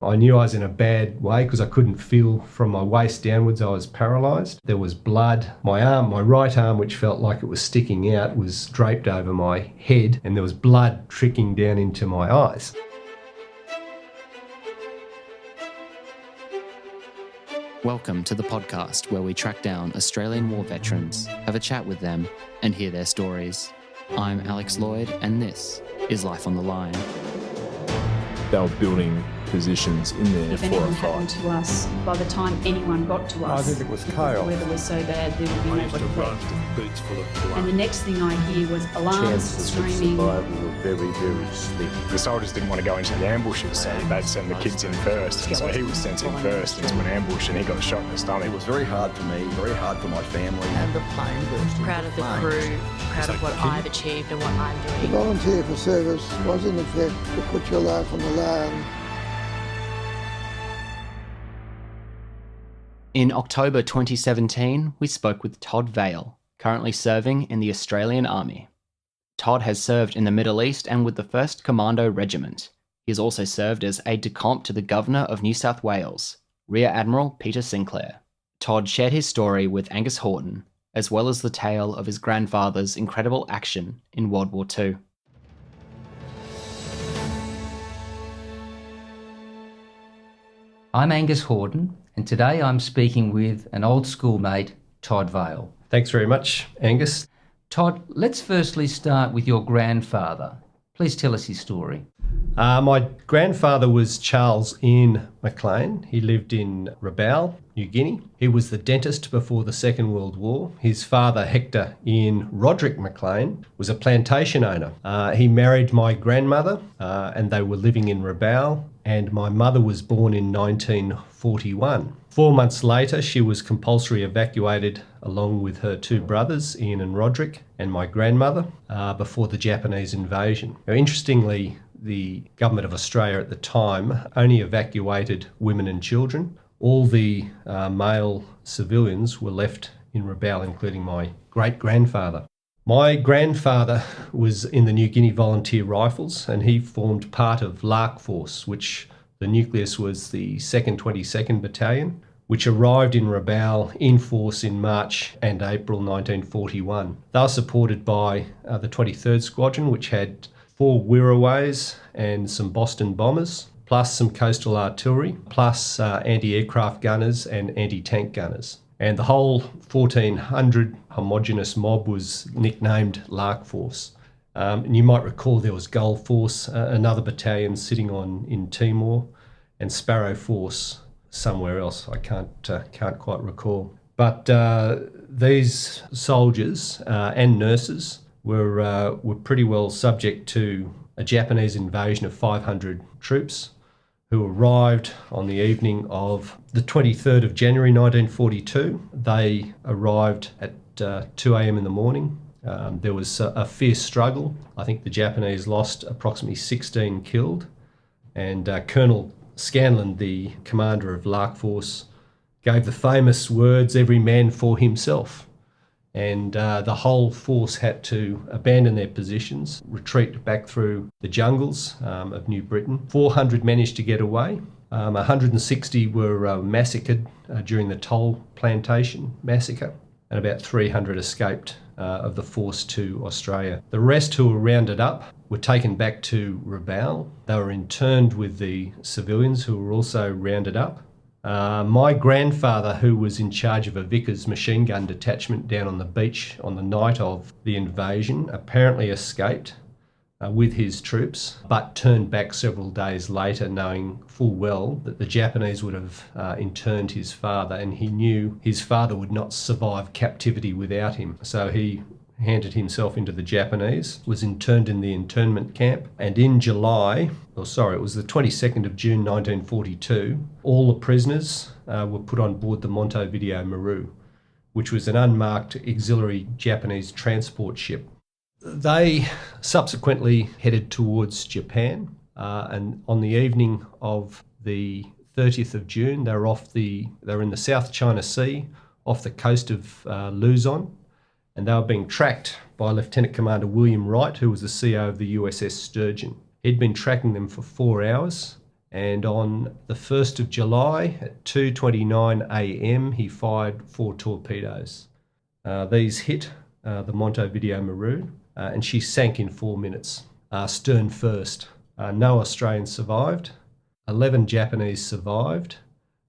I knew I was in a bad way because I couldn't feel from my waist downwards. I was paralysed. There was blood. My right arm, which felt like it was sticking out, was draped over my head, and there was blood trickling down into my eyes. Welcome to the podcast where we track down Australian war veterans, have a chat with them, and hear their stories. I'm Alex Lloyd, and this is Life on the Line. They were building positions in there if for a anything fight. happened to us, by the time anyone got to us, I think it was the chaos. weather was so bad there would be I used to nobody run left. with boots full of blood. And the next thing I hear was alarms, Chances of screaming. survival were very, very slim. The soldiers didn't want to go into the ambushes, so they'd send the kids in first. And so he was sent in first into an ambush and he got shot in the stomach. It was very hard for me, very hard for my family. And the plane burst. Proud of the crew, proud of what I've achieved and what I'm To doing. volunteer for service was in effect to put your life on the line. In October 2017, we spoke with Todd Vail, currently serving in the Australian Army. Todd has served in the Middle East and with the 1st Commando Regiment. He has also served as aide-de-camp to the Governor of New South Wales, Rear Admiral Peter Sinclair. Todd shared his story with Angus Hordern, as well as the tale of his grandfather's incredible action in World War II. I'm Angus Hordern, and today I'm speaking with an old schoolmate, Todd Vail. Thanks very much, Angus. Todd, let's firstly start with your grandfather. Please tell us his story. My grandfather was Charles Ian McLean. He lived in Rabaul, New Guinea. He was the dentist before the Second World War. His father, Hector Ian Roderick McLean, was a plantation owner. He married my grandmother and they were living in Rabaul, and my mother was born in 1941. 4 months later, she was compulsory evacuated along with her two brothers, Ian and Roderick, and my grandmother, before the Japanese invasion. Now, interestingly, the government of Australia at the time only evacuated women and children. All the male civilians were left in Rabaul, including my great-grandfather. My grandfather was in the New Guinea Volunteer Rifles, and he formed part of Lark Force, which the nucleus was the 2nd 22nd Battalion, which arrived in Rabaul in force in March and April 1941. They were supported by the 23rd Squadron, which had 4 Wirraways and some Boston bombers, plus some coastal artillery, plus anti-aircraft gunners and anti-tank gunners. And the whole 1,400 homogenous mob was nicknamed Lark Force. And you might recall there was Gull Force, another battalion sitting in Timor, and Sparrow Force somewhere else. I can't quite recall. But these soldiers and nurses were pretty well subject to a Japanese invasion of 500 troops who arrived on the evening of the 23rd of January 1942. They arrived at 2 a.m. in the morning. There was a fierce struggle. I think the Japanese lost approximately 16 killed, and Colonel Scanlon, the commander of Lark Force, gave the famous words, "Every man for himself." And the whole force had to abandon their positions, retreat back through the jungles of New Britain. 400 managed to get away. 160 were massacred during the Toll Plantation massacre, and about 300 escaped of the force to Australia. The rest who were rounded up were taken back to Rabaul. They were interned with the civilians who were also rounded up. My grandfather, who was in charge of a Vickers machine gun detachment down on the beach on the night of the invasion, apparently escaped with his troops, but turned back several days later, knowing full well that the Japanese would have interned his father, and he knew his father would not survive captivity without him. So he handed himself into the Japanese, was interned in the internment camp, and in it was the 22nd of June 1942, all the prisoners were put on board the Montevideo Maru, which was an unmarked auxiliary Japanese transport ship. They subsequently headed towards Japan, and on the evening of the 30th of June, they were in the South China Sea off the coast of Luzon, and they were being tracked by Lieutenant Commander William Wright, who was the CO of the USS Sturgeon. He'd been tracking them for 4 hours, And on the 1st of July at 2:29 a.m, he fired 4 torpedoes. These hit the Montevideo Maroon, and she sank in 4 minutes, stern first. No Australians survived. 11 Japanese survived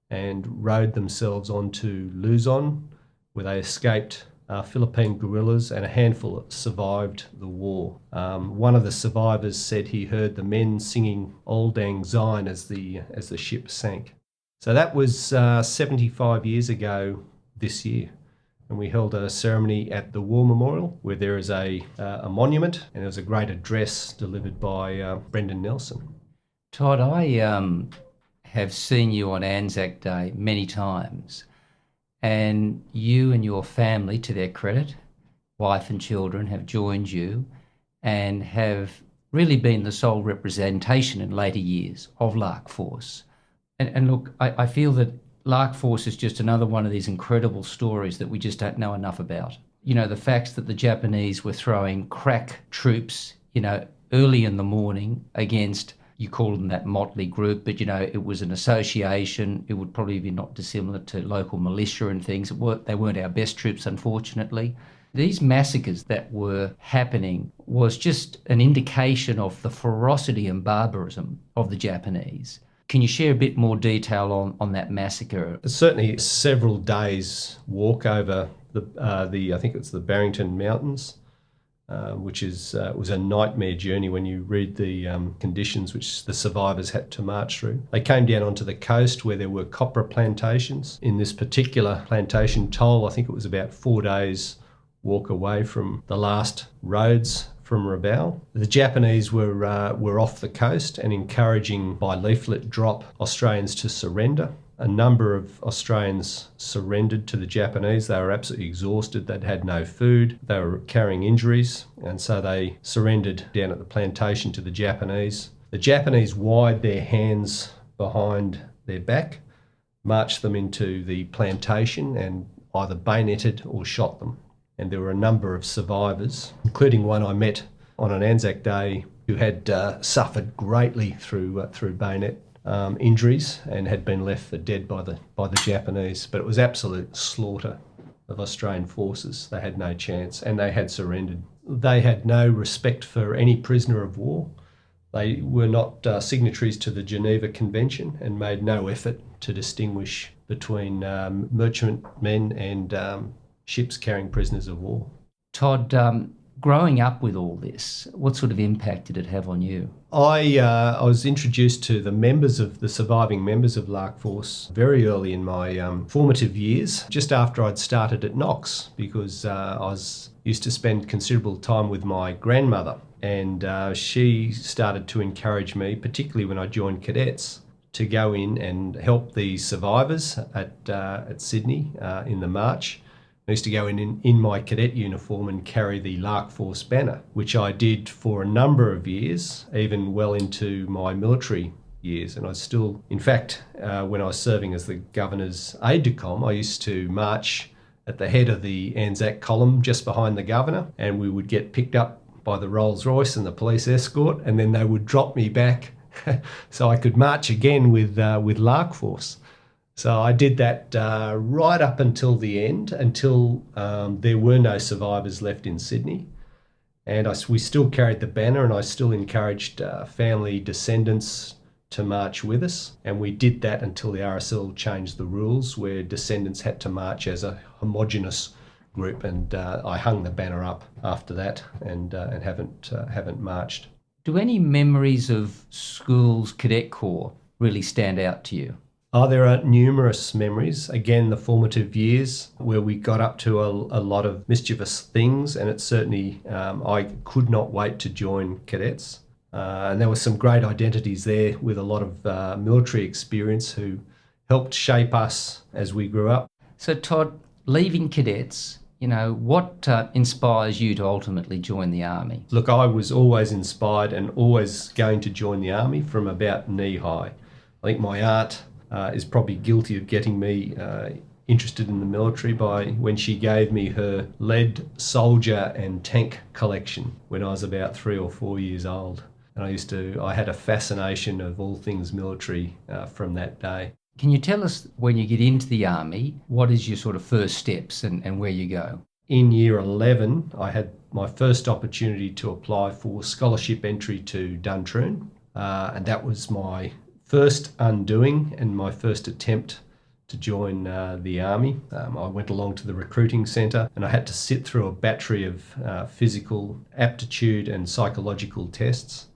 and rowed themselves onto Luzon, where they escaped Philippine guerrillas, and a handful survived the war. One of the survivors said he heard the men singing Auld Lang Syne as the ship sank. So that was 75 years ago this year. And we held a ceremony at the War Memorial where there is a monument, and there was a great address delivered by Brendan Nelson. Todd, I have seen you on Anzac Day many times, and you and your family, to their credit, wife and children, have joined you and have really been the sole representation in later years of Lark Force. And look, I feel that Lark Force is just another one of these incredible stories that we just don't know enough about. You know, the facts that the Japanese were throwing crack troops, early in the morning against, you call them that motley group, but, it was an association. It would probably be not dissimilar to local militia and things. They weren't our best troops, unfortunately. These massacres that were happening was just an indication of the ferocity and barbarism of the Japanese. Can you share a bit more detail on that massacre? Certainly several days walk over I think it's the Barrington Mountains, which was a nightmare journey when you read the conditions which the survivors had to march through. They came down onto the coast where there were copra plantations. In this particular plantation, Toll, I think it was about 4 days walk away from the last roads from Rabaul. The Japanese were off the coast and encouraging by leaflet drop Australians to surrender. A number of Australians surrendered to the Japanese. They were absolutely exhausted. They'd had no food. They were carrying injuries, and so they surrendered down at the plantation to the Japanese. The Japanese wired their hands behind their back, marched them into the plantation and either bayoneted or shot them. And there were a number of survivors, including one I met on an Anzac Day who had suffered greatly through bayonet injuries and had been left for dead by the Japanese. But it was absolute slaughter of Australian forces. They had no chance, and they had surrendered. They had no respect for any prisoner of war. They were not signatories to the Geneva Convention and made no effort to distinguish between merchantmen and ships carrying prisoners of war. Todd, growing up with all this, what sort of impact did it have on you? I was introduced to the surviving members of Lark Force very early in my formative years, just after I'd started at Knox, because I used to spend considerable time with my grandmother, and she started to encourage me, particularly when I joined cadets, to go in and help the survivors at Sydney in the march. I used to go in my cadet uniform and carry the Lark Force banner, which I did for a number of years, even well into my military years. And I still, in fact, when I was serving as the governor's aide-de-camp, I used to march at the head of the Anzac column just behind the governor, and we would get picked up by the Rolls Royce and the police escort, and then they would drop me back so I could march again with Lark Force. So I did that right up until the end, until there were no survivors left in Sydney. And we still carried the banner, and I still encouraged family descendants to march with us. And we did that until the RSL changed the rules, where descendants had to march as a homogenous group. And I hung the banner up after that and haven't marched. Do any memories of school's cadet corps really stand out to you? Oh, there are numerous memories. Again, the formative years where we got up to a lot of mischievous things, and it certainly, I could not wait to join cadets. And there were some great identities there with a lot of military experience who helped shape us as we grew up. So Todd, leaving cadets, what inspires you to ultimately join the Army? Look, I was always inspired and always going to join the Army from about knee high. I think my aunt is probably guilty of getting me interested in the military by when she gave me her lead soldier and tank collection when I was about 3 or 4 years old. And I had a fascination of all things military from that day. Can you tell us, when you get into the Army, what is your sort of first steps and where you go? In year 11, I had my first opportunity to apply for scholarship entry to Duntroon, and that was my first undoing and my first attempt to join the Army. I went along to the recruiting centre and I had to sit through a battery of physical aptitude and psychological tests,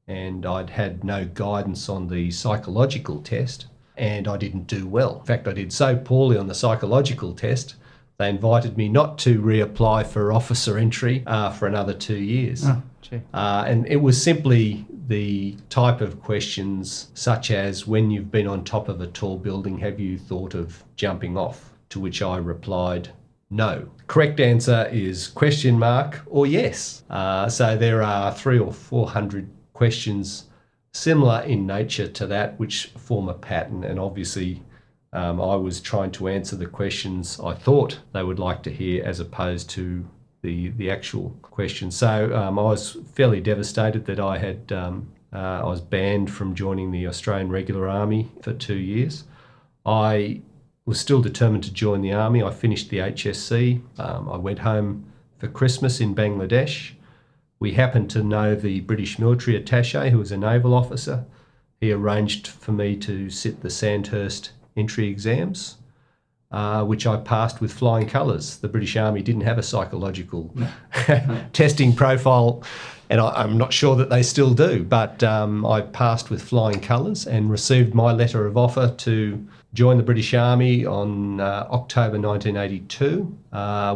and I'd had no guidance on the psychological test, and I didn't do well. In fact, I did so poorly on the psychological test, they invited me not to reapply for officer entry for another 2 years. Oh, gee. And it was simply the type of questions such as, when you've been on top of a tall building, have you thought of jumping off? To which I replied, no. Correct answer is question mark or yes. So there are 300 or 400 questions similar in nature to that, which form a pattern, and obviously I was trying to answer the questions I thought they would like to hear as opposed to the actual question. So I was fairly devastated that I was banned from joining the Australian Regular Army for 2 years. I was still determined to join the Army. I finished the HSC. I went home for Christmas in Bangladesh. We happened to know the British military attaché, who was a naval officer. He arranged for me to sit the Sandhurst entry exams, which I passed with flying colours. The British Army didn't have a psychological testing profile, and I'm not sure that they still do, but I passed with flying colours and received my letter of offer to join the British Army on October 1982,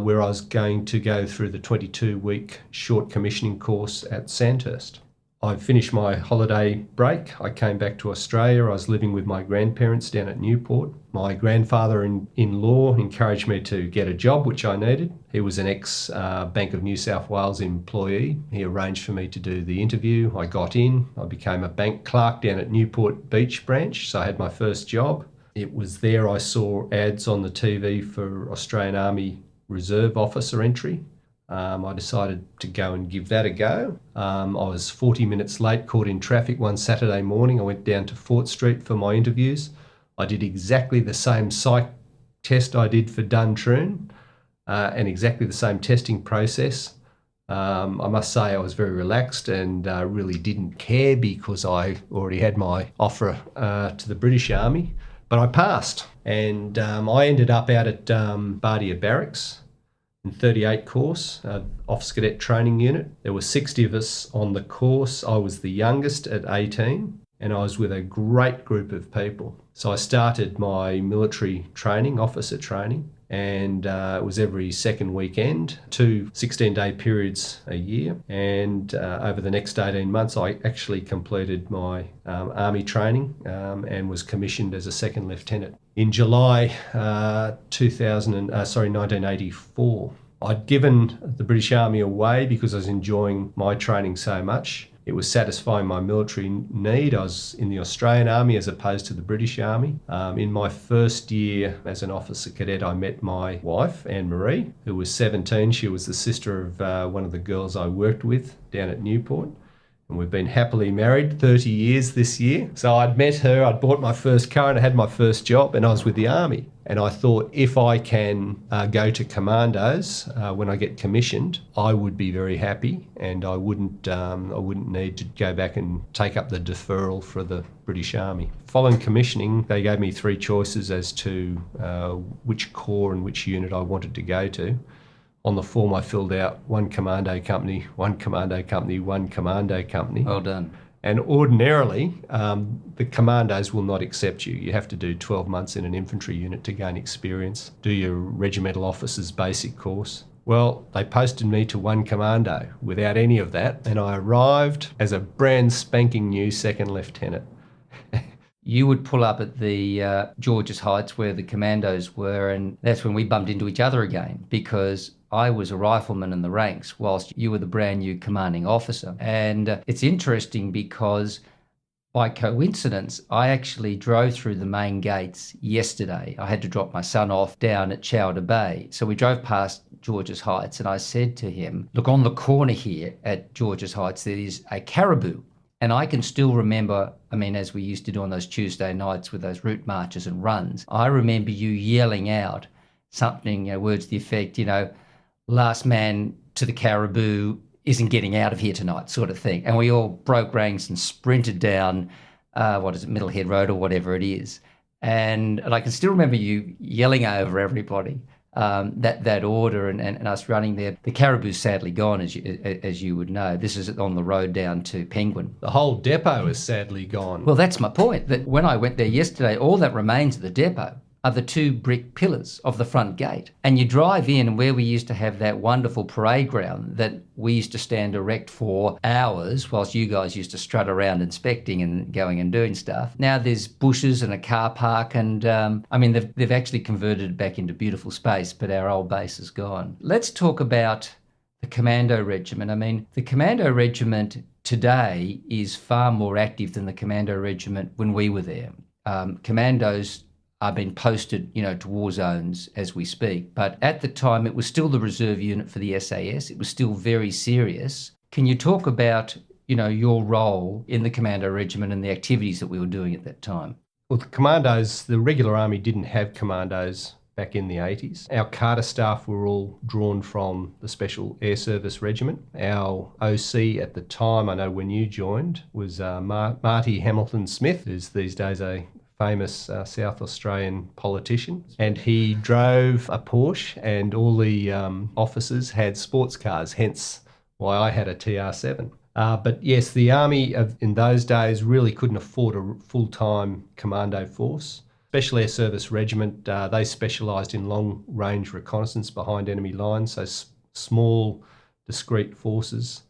where I was going to go through the 22-week short commissioning course at Sandhurst. I finished my holiday break. I came back to Australia. I was living with my grandparents down at Newport. My grandfather-in-law encouraged me to get a job, which I needed. He was an ex-Bank of New South Wales employee. He arranged for me to do the interview. I got in. I became a bank clerk down at Newport Beach branch, so I had my first job. It was there I saw ads on the TV for Australian Army Reserve officer entry. I decided to go and give that a go. I was 40 minutes late, caught in traffic one Saturday morning. I went down to Fort Street for my interviews. I did exactly the same psych test I did for Duntroon, and exactly the same testing process. I must say I was very relaxed and really didn't care because I already had my offer to the British Army. But I passed, and I ended up out at Bardia Barracks in 38 course, Officer Cadet Training Unit. There were 60 of us on the course. I was the youngest at 18, and I was with a great group of people. So I started my military training, officer training, and it was every second weekend, 2 16-day periods a year. And over the next 18 months, I actually completed my Army training and was commissioned as a second lieutenant. In July 1984, I'd given the British Army away because I was enjoying my training so much. It was satisfying my military need. I was in the Australian Army as opposed to the British Army. In my first year as an officer cadet, I met my wife, Anne-Marie, who was 17. She was the sister of one of the girls I worked with down at Newport. And we've been happily married 30 years this year. So I'd met her, I'd bought my first car and I had my first job, and I was with the Army. And I thought, if I can go to commandos when I get commissioned, I would be very happy, and I wouldn't need to go back and take up the deferral for the British Army. Following commissioning, they gave me 3 choices as to which corps and which unit I wanted to go to. On the form I filled out 1 commando company, 1 commando company, 1 commando company. Well done. And ordinarily, the commandos will not accept you. You have to do 12 months in an infantry unit to gain experience, do your regimental officer's basic course. Well, they posted me to 1 commando without any of that, and I arrived as a brand spanking new second lieutenant. You would pull up at the Georges Heights where the commandos were, and that's when we bumped into each other again, because I was a rifleman in the ranks whilst you were the brand new commanding officer. And it's interesting because by coincidence, I actually drove through the main gates yesterday. I had to drop my son off down at Chowder Bay. So we drove past Georges Heights, and I said to him, look, on the corner here at Georges Heights, there is a caribou. And I can still remember, as we used to do on those Tuesday nights with those route marches and runs, I remember you yelling out something, words to the effect, last man to the caribou isn't getting out of here tonight, sort of thing. And we all broke ranks and sprinted down, Middlehead Road or whatever it is. And I can still remember you yelling over everybody that order and us running there. The caribou's sadly gone, as you would know. This is on the road down to Penguin. The whole depot is sadly gone. Well, that's my point, that when I went there yesterday, all that remains of the depot are the 2 brick pillars of the front gate. And you drive in, and where we used to have that wonderful parade ground that we used to stand erect for hours whilst you guys used to strut around inspecting and going and doing stuff. Now there's bushes and a car park, and they've actually converted it back into beautiful space, but our old base is gone. Let's talk about the Commando Regiment. The Commando Regiment today is far more active than the Commando Regiment when we were there. Commandos are being posted, to war zones as we speak. But at the time, it was still the reserve unit for the SAS. It was still very serious. Can you talk about, your role in the Commando Regiment and the activities that we were doing at that time? Well, the regular army didn't have commandos back in the 80s. Our Carter staff were all drawn from the Special Air Service Regiment. Our OC at the time, I know when you joined, was Marty Hamilton Smith, who's these days a famous South Australian politician, and he drove a Porsche, and all the officers had sports cars, hence why I had a TR7. But yes, the Army in those days really couldn't afford a full-time commando force. Special Air Service Regiment, they specialised in long-range reconnaissance behind enemy lines, so small, discrete forces.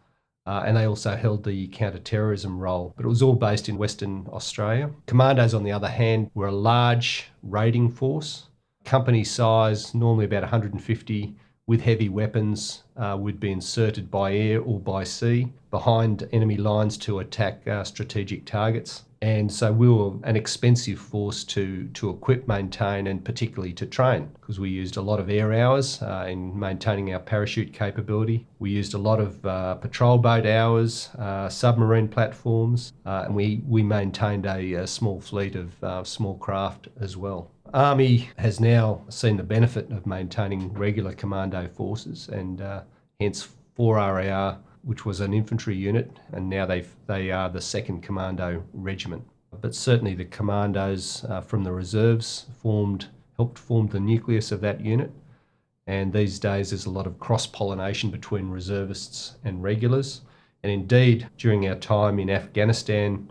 And they also held the counter-terrorism role, but it was all based in Western Australia. Commandos, on the other hand, were a large raiding force. Company size, normally about 150, with heavy weapons, would be inserted by air or by sea behind enemy lines to attack strategic targets. And so we were an expensive force to equip, maintain, and particularly to train, because we used a lot of air hours in maintaining our parachute capability. We used a lot of patrol boat hours, submarine platforms, and we maintained a small fleet of small craft as well. Army has now seen the benefit of maintaining regular commando forces, and hence 4RAR, which was an infantry unit, and now they are the 2nd Commando Regiment. But certainly the commandos from the reserves helped form the nucleus of that unit, and these days there's a lot of cross-pollination between reservists and regulars. And indeed, during our time in Afghanistan,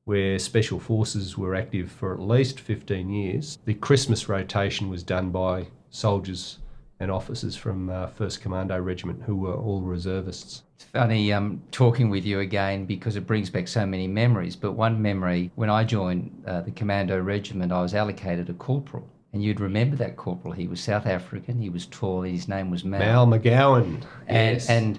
where Special Forces were active for at least 15 years, the Christmas rotation was done by soldiers and officers from 1st Commando Regiment who were all reservists. It's funny talking with you again because it brings back so many memories. But one memory, when I joined the Commando Regiment, I was allocated a corporal. And you'd remember that corporal. He was South African, he was tall, his name was Mal McGowan. Yes. And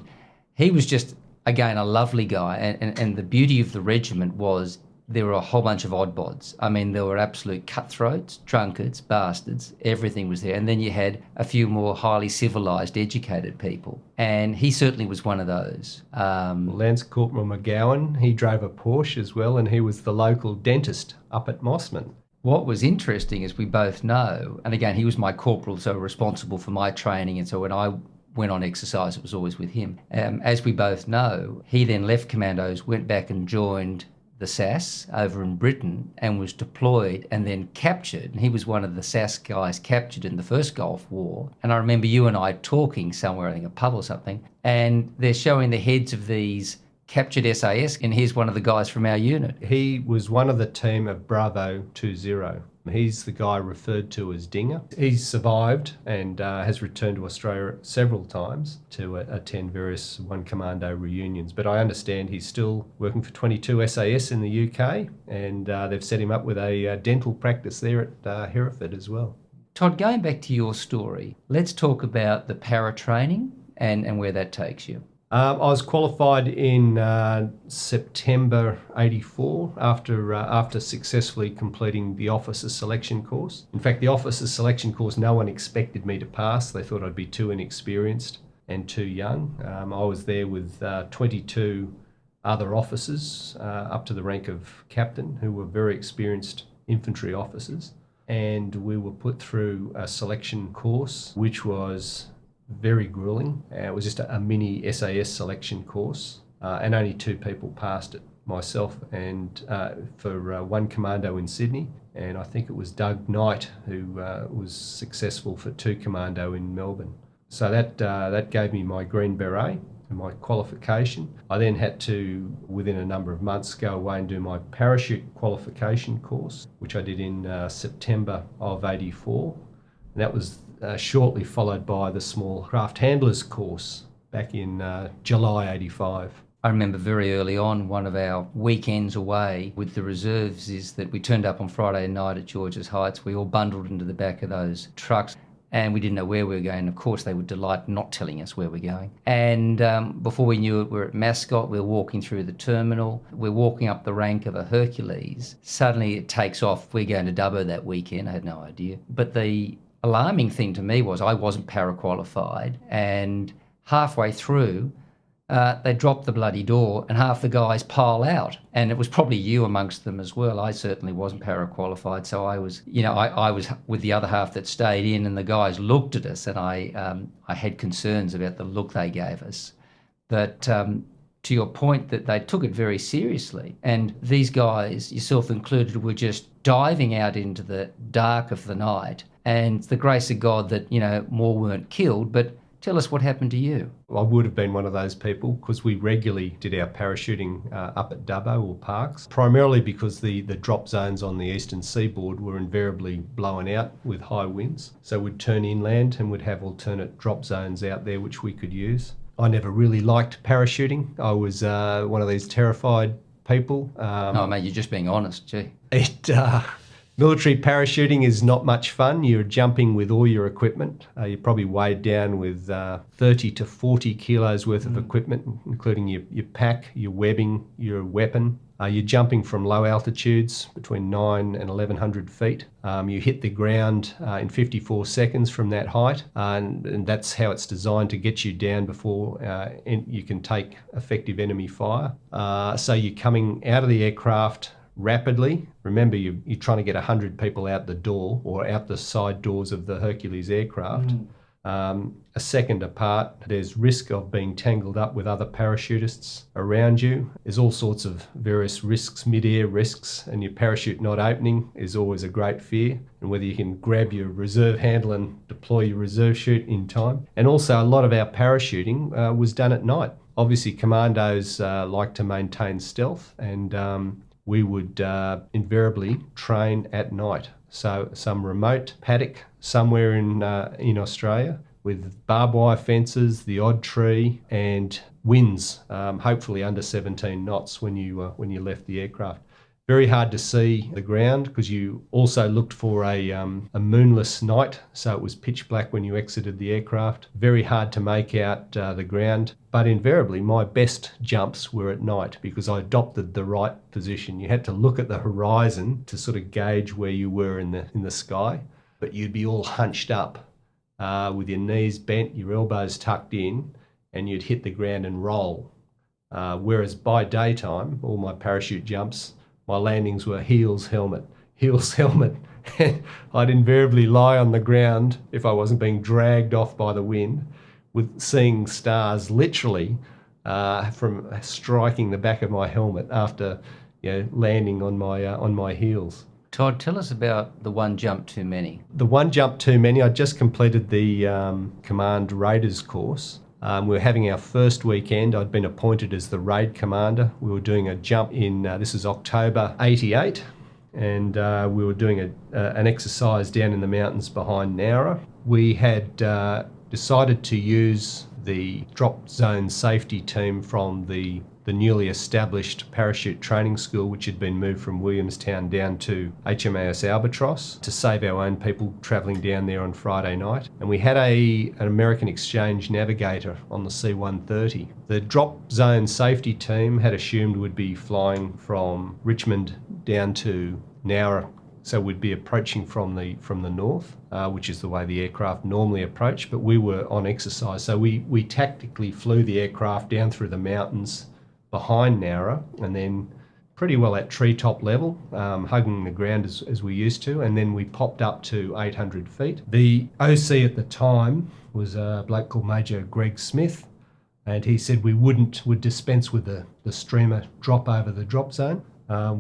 he was just, again, a lovely guy. And the beauty of the regiment was there were a whole bunch of oddbods. There were absolute cutthroats, drunkards, bastards, everything was there. And then you had a few more highly civilised, educated people. And he certainly was one of those. Lance Corporal McGowan, he drove a Porsche as well, and he was the local dentist up at Mossman. What was interesting, as we both know, and again, he was my corporal, so responsible for my training, and so when I went on exercise, it was always with him. As we both know, he then left Commandos, went back and joined the SAS over in Britain and was deployed and then captured. And he was one of the SAS guys captured in the first Gulf War. And I remember you and I talking somewhere, I think a pub or something, and they're showing the heads of these captured SAS, and here's one of the guys from our unit. He was one of the team of Bravo 20. He's the guy referred to as Dinger. He's survived and has returned to Australia several times to attend various One Commando reunions. But I understand he's still working for 22 SAS in the UK, and they've set him up with a dental practice there at Hereford as well. Todd, going back to your story, let's talk about the para-training and where that takes you. I was qualified in September '84 after successfully completing the officer selection course. In fact, the officer selection course, no one expected me to pass. They thought I'd be too inexperienced and too young. I was there with 22 other officers up to the rank of captain who were very experienced infantry officers. And we were put through a selection course, which was very grueling. It was just a mini SAS selection course, and only 2 people passed it, myself and for one commando in Sydney, and I think it was Doug Knight who was successful for 2 commando in Melbourne. So that gave me my Green Beret and my qualification. I then had to, within a number of months, go away and do my parachute qualification course, which I did in September of '84. And that was shortly followed by the small craft handlers course back in July '85. I remember very early on, one of our weekends away with the reserves is that we turned up on Friday night at Georges Heights. We all bundled into the back of those trucks and we didn't know where we were going. Of course, they would delight not telling us where we're going. And before we knew it, we were at Mascot. We were walking through the terminal. We're walking up the rank of a Hercules. Suddenly it takes off. We're going to Dubbo that weekend. I had no idea. But the alarming thing to me was I wasn't para-qualified, and halfway through, they dropped the bloody door and half the guys pile out. And it was probably you amongst them as well. I certainly wasn't para-qualified, so I was, I was with the other half that stayed in, and the guys looked at us, and I had concerns about the look they gave us. But to your point, that they took it very seriously. And these guys, yourself included, were just diving out into the dark of the night. And it's the grace of God that, more weren't killed, but tell us what happened to you. I would have been one of those people because we regularly did our parachuting up at Dubbo or Parks, primarily because the drop zones on the eastern seaboard were invariably blown out with high winds. So we'd turn inland and we'd have alternate drop zones out there which we could use. I never really liked parachuting. I was one of these terrified people. Oh, mate, you're just being honest, gee. Military parachuting is not much fun. You're jumping with all your equipment. You're probably weighed down with 30 to 40 kilos worth of equipment, including your pack, your webbing, your weapon. You're jumping from low altitudes between 9 and 1,100 feet. You hit the ground in 54 seconds from that height, and that's how it's designed to get you down before you can take effective enemy fire. So you're coming out of the aircraft rapidly. Remember, you're trying to get 100 people out the door or out the side doors of the Hercules aircraft. A second apart, there's risk of being tangled up with other parachutists around you. There's all sorts of various risks, mid-air risks, and your parachute not opening is always a great fear, and whether you can grab your reserve handle and deploy your reserve chute in time. And also a lot of our parachuting was done at night. Obviously, commandos like to maintain stealth, and we would invariably train at night. So some remote paddock somewhere in Australia with barbed wire fences, the odd tree, and winds, hopefully under 17 knots when you left the aircraft. Very hard to see the ground because you also looked for a moonless night, so it was pitch black when you exited the aircraft. Very hard to make out the ground, but invariably my best jumps were at night because I adopted the right position. You had to look at the horizon to sort of gauge where you were in the sky, but you'd be all hunched up with your knees bent, your elbows tucked in, and you'd hit the ground and roll. Whereas by daytime, all my parachute jumps, my landings were heels, helmet. I'd invariably lie on the ground if I wasn't being dragged off by the wind, with seeing stars literally from striking the back of my helmet after landing on my heels. Todd, tell us about the one jump too many. The one jump too many, I just completed the Command Raiders course. We were having our first weekend. I'd been appointed as the raid commander. We were doing a jump in, this is October 88, and we were doing an exercise down in the mountains behind Nowra. We had decided to use the drop zone safety team from the newly established parachute training school, which had been moved from Williamstown down to HMAS Albatross, to save our own people travelling down there on Friday night. And we had an American exchange navigator on the C-130. The drop zone safety team had assumed we'd be flying from Richmond down to Nowra, so we'd be approaching from the north, which is the way the aircraft normally approach, but we were on exercise. So we tactically flew the aircraft down through the mountains behind Nowra and then pretty well at treetop level, hugging the ground as we used to, and then we popped up to 800 feet. The OC at the time was a bloke called Major Greg Smith, and he said we would dispense with the streamer drop over the drop zone,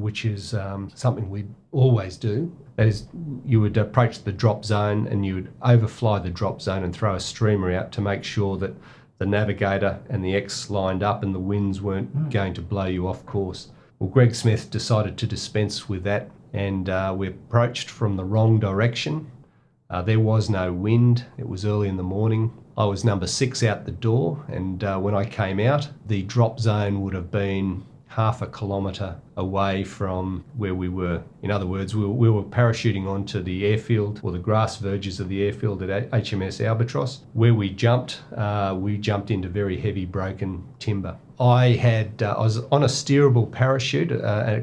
which is something we always do. That is, you would approach the drop zone and you would overfly the drop zone and throw a streamer out to make sure that the navigator and the X lined up and the winds weren't going to blow you off course. Well, Greg Smith decided to dispense with that, and we approached from the wrong direction. There was no wind. It was early in the morning. I was number 6 out the door, and when I came out, the drop zone would have been half a kilometre away from where we were. In other words, we were parachuting onto the airfield, or the grass verges of the airfield at HMS Albatross. Where we jumped into very heavy broken timber. I was on a steerable parachute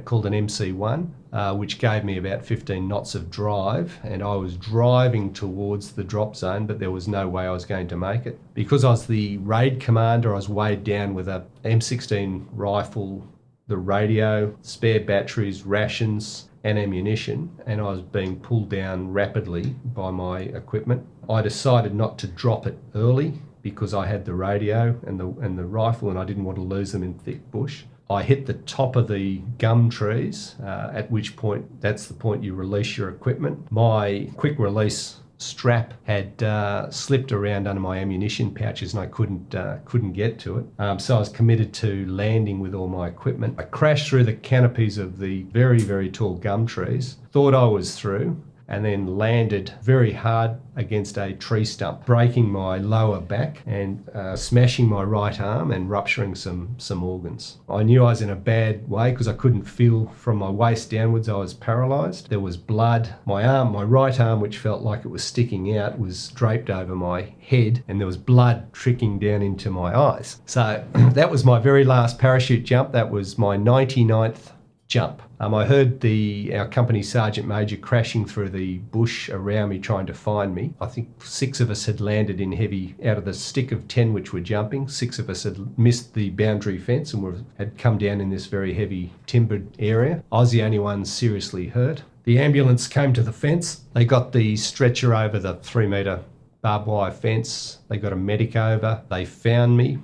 called an MC1, which gave me about 15 knots of drive, and I was driving towards the drop zone, but there was no way I was going to make it. Because I was the raid commander, I was weighed down with a M16 rifle, the radio, spare batteries, rations and ammunition, and I was being pulled down rapidly by my equipment. I decided not to drop it early because I had the radio and the rifle, and I didn't want to lose them in thick bush. I hit the top of the gum trees, at which point, that's the point you release your equipment. My quick release strap had slipped around under my ammunition pouches and I couldn't get to it. So I was committed to landing with all my equipment. I crashed through the canopies of the very, very tall gum trees, thought I was through, and then landed very hard against a tree stump, breaking my lower back and smashing my right arm and rupturing some organs. I knew I was in a bad way because I couldn't feel from my waist downwards. I was paralysed. There was blood. My right arm, which felt like it was sticking out, was draped over my head, and there was blood trickling down into my eyes. So that was my very last parachute jump. That was my 99th jump. I heard our company sergeant major crashing through the bush around me trying to find me. I think 6 of us had landed in heavy, out of the stick of 10 which were jumping, 6 of us had missed the boundary fence and had come down in this very heavy timbered area. I was the only one seriously hurt. The ambulance came to the fence. They got the stretcher over the 3-metre barbed wire fence. They got a medic over. They found me.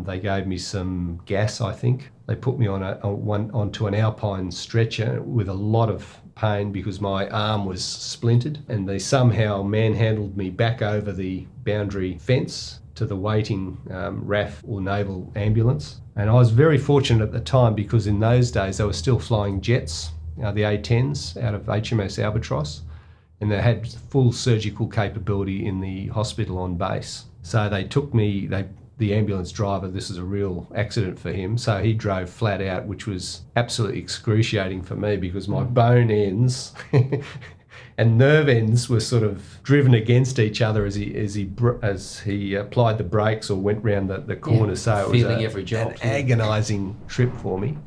They gave me some gas, I think. They put me onto an alpine stretcher with a lot of pain because my arm was splintered, and they somehow manhandled me back over the boundary fence to the waiting RAF or naval ambulance. And I was very fortunate at the time because in those days they were still flying jets, the A-10s out of HMS Albatross, and they had full surgical capability in the hospital on base. So they took me, the ambulance driver, this is a real accident for him, so he drove flat out, which was absolutely excruciating for me because my bone ends and nerve ends were sort of driven against each other as he applied the brakes or went round the corner. So it was an agonising trip for me.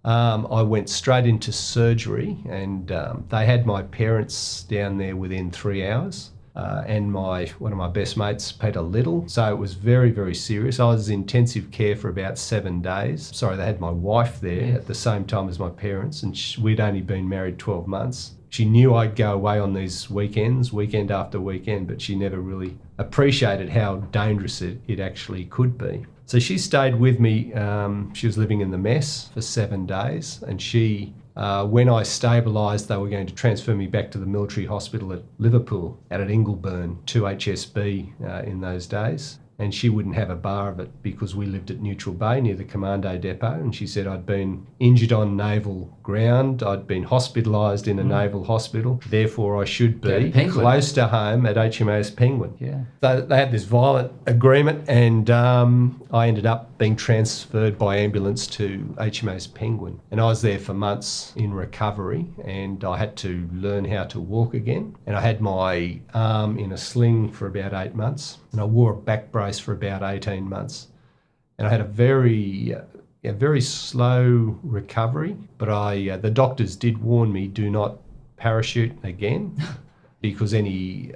I went straight into surgery, and they had my parents down there within 3 hours. And one of my best mates, Peter Little. So it was very, very serious. I was in intensive care for about 7 days. Sorry, they had my wife there at the same time as my parents, and we'd only been married 12 months. She knew I'd go away on these weekends, weekend after weekend, but she never really appreciated how dangerous it actually could be. So she stayed with me. She was living in the mess for 7 days, and when I stabilised, they were going to transfer me back to the military hospital at Liverpool, out at Ingleburn, 2HSB in those days. And she wouldn't have a bar of it because we lived at Neutral Bay near the Commando Depot. And she said I'd been injured on naval ground. I'd been hospitalised in a naval hospital. Therefore, I should be close to home at HMAS Penguin. Yeah. They had this violent agreement, and I ended up being transferred by ambulance to HMAS Penguin. And I was there for months in recovery, and I had to learn how to walk again. And I had my arm in a sling for about 8 months, and I wore a back brace for about 18 months. And I had a very slow recovery, but the doctors did warn me, do not parachute again. Because any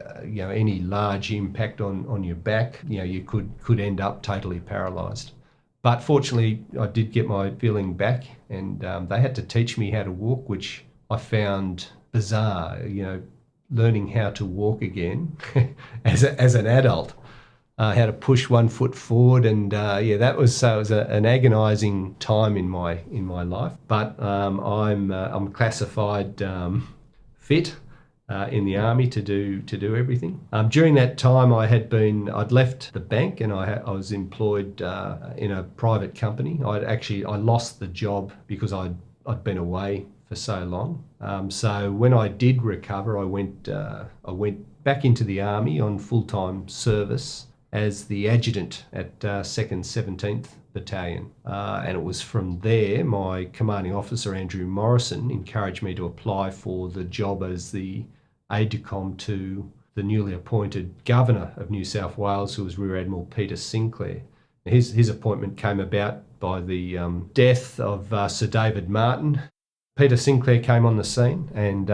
large impact on your back, you could end up totally paralysed. But fortunately, I did get my feeling back, and they had to teach me how to walk, which I found bizarre, learning how to walk again as an adult. How to push one foot forward, and it was an agonising time in my life. But I'm classified fit in the army to do everything. During that time, I'd left the bank, and I was employed in a private company. I lost the job because I'd been away for so long. So when I did recover, I went back into the army on full-time service as the adjutant at 2nd 17th Battalion. And it was from there my commanding officer, Andrew Morrison, encouraged me to apply for the job as the aide-de-camp to the newly appointed Governor of New South Wales, who was Rear Admiral Peter Sinclair. His appointment came about by the death of Sir David Martin. Peter Sinclair came on the scene, and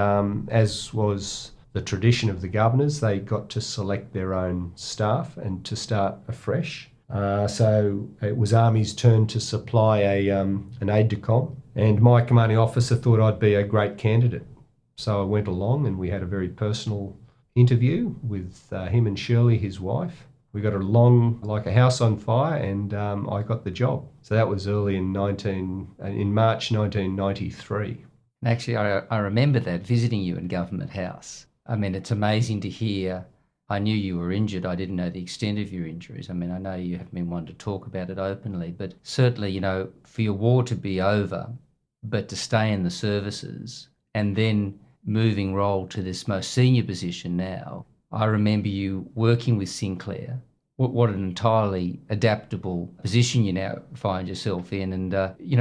as was the tradition of the governors, they got to select their own staff and to start afresh. So it was Army's turn to supply an aide-de-camp, and my commanding officer thought I'd be a great candidate. So I went along, and we had a very personal interview with him and Shirley, his wife. We got along like a house on fire, and I got the job. So that was early in March 1993. Actually, I remember that, visiting you in Government House. I mean, it's amazing to hear. I knew you were injured. I didn't know the extent of your injuries. I mean, I know you haven't been one to talk about it openly, but certainly, for your war to be over, but to stay in the services and then moving role to this most senior position now. I remember you working with Sinclair. What an entirely adaptable position you now find yourself in. And,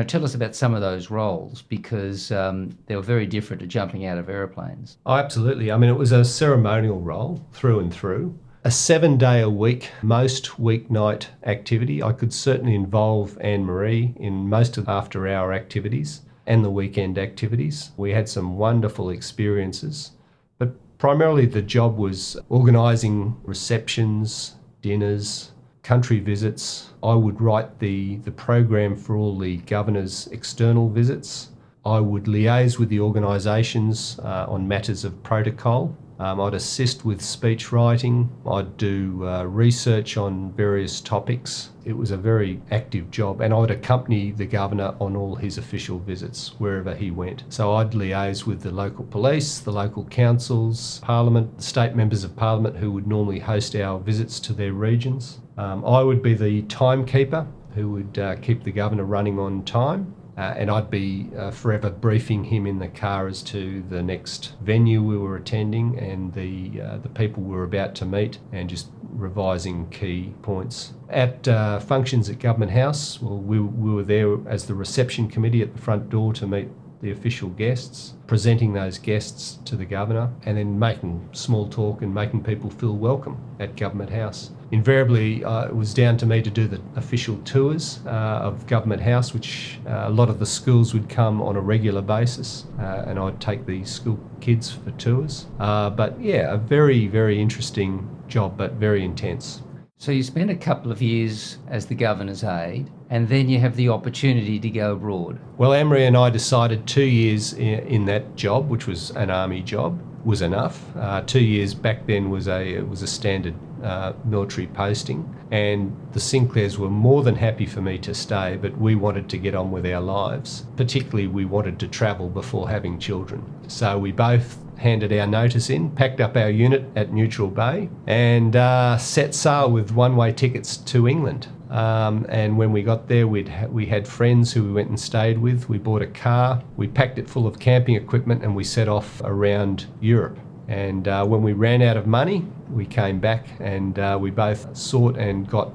tell us about some of those roles, because they were very different to jumping out of aeroplanes. Oh, absolutely. I mean, it was a ceremonial role through and through. A 7-day-a-week, most weeknight activity. I could certainly involve Anne-Marie in most of the after-hour activities and the weekend activities. We had some wonderful experiences, but primarily the job was organising receptions, dinners, country visits. I would write the program for all the governor's external visits. I would liaise with the organisations on matters of protocol. I'd assist with speech writing. I'd do research on various topics. It was a very active job, and I'd accompany the governor on all his official visits wherever he went. So I'd liaise with the local police, the local councils, Parliament, the state members of Parliament who would normally host our visits to their regions. I would be the timekeeper who would keep the governor running on time. And I'd be forever briefing him in the car as to the next venue we were attending and the people we were about to meet, and just revising key points. At functions at Government House, well, we were there as the reception committee at the front door to meet the official guests, presenting those guests to the governor, and then making small talk and making people feel welcome at Government House. Invariably, it was down to me to do the official tours of Government House, which a lot of the schools would come on a regular basis, and I'd take the school kids for tours. But yeah, a very, very interesting job, but very intense. So you spent a couple of years as the governor's aide, and then you have the opportunity to go abroad. Well, Anne-Marie and I decided 2 years in that job, which was an army job, was enough. 2 years back then was a standard military posting, and the Sinclairs were more than happy for me to stay, but we wanted to get on with our lives. Particularly, we wanted to travel before having children. So we both handed our notice in, packed up our unit at Neutral Bay, and set sail with one-way tickets to England. And when we got there, we had friends who we went and stayed with. We bought a car, we packed it full of camping equipment, and we set off around Europe. And when we ran out of money, we came back, and we both sought and got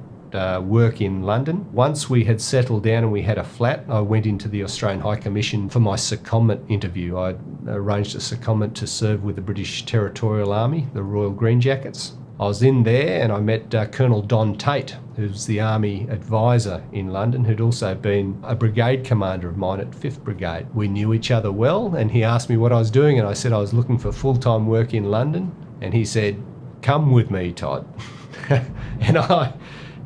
work in London. Once we had settled down and we had a flat, I went into the Australian High Commission for my secondment interview. I arranged a secondment to serve with the British Territorial Army, the Royal Green Jackets. I was in there and I met Colonel Don Tate, who's the Army advisor in London, who'd also been a brigade commander of mine at 5th Brigade. We knew each other well, and he asked me what I was doing, and I said I was looking for full-time work in London, and he said, "Come with me, Todd." And I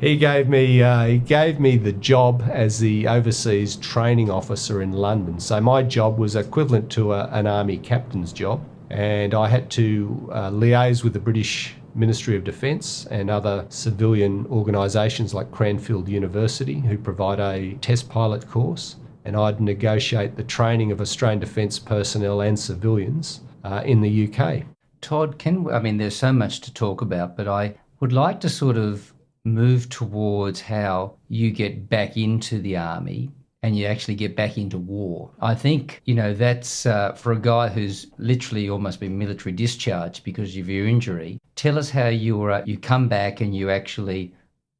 He gave me the job as the overseas training officer in London. So my job was equivalent to an army captain's job, and I had to liaise with the British Ministry of Defence and other civilian organisations like Cranfield University, who provide a test pilot course, and I'd negotiate the training of Australian Defence personnel and civilians in the UK. Todd, there's so much to talk about, but I would like to sort of move towards how you get back into the army and you actually get back into war. I think, that's for a guy who's literally almost been military discharged because of your injury. Tell us how you come back and you actually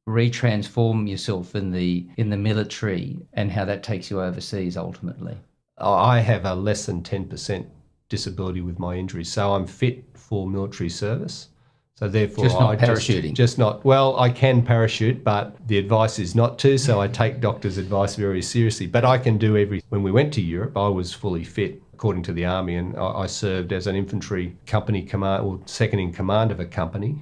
retransform yourself in the military and how that takes you overseas ultimately. I have a less than 10% disability with my injury, so I'm fit for military service. So therefore, just not parachuting. I can parachute, but the advice is not to. So I take doctors' advice very seriously. But I can do everything. When we went to Europe, I was fully fit according to the army, and I served as an infantry company command, or second in command of a company,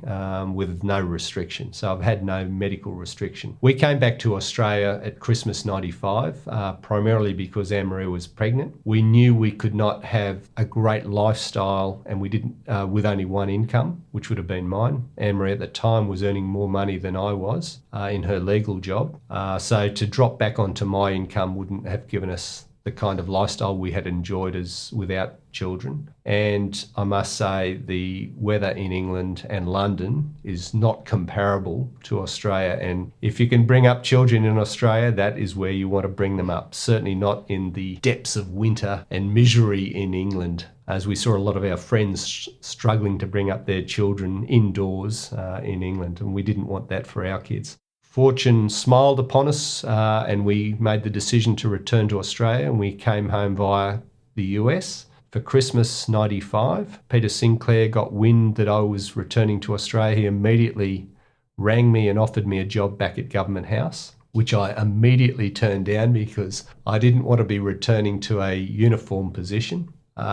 with no restriction. So I've had no medical restriction. We came back to Australia at Christmas '95, primarily because Anne-Marie was pregnant. We knew we could not have a great lifestyle, and we didn't with only one income, which would have been mine. Anne-Marie at the time was earning more money than I was in her legal job. So to drop back onto my income wouldn't have given us the kind of lifestyle we had enjoyed as without children. And I must say the weather in England and London is not comparable to Australia. And if you can bring up children in Australia, that is where you want to bring them up. Certainly not in the depths of winter and misery in England, as we saw a lot of our friends struggling to bring up their children indoors in England. And we didn't want that for our kids. Fortune smiled upon us, and we made the decision to return to Australia, and we came home via the US. For Christmas '95, Peter Sinclair got wind that I was returning to Australia. He immediately rang me and offered me a job back at Government House, which I immediately turned down because I didn't want to be returning to a uniform position.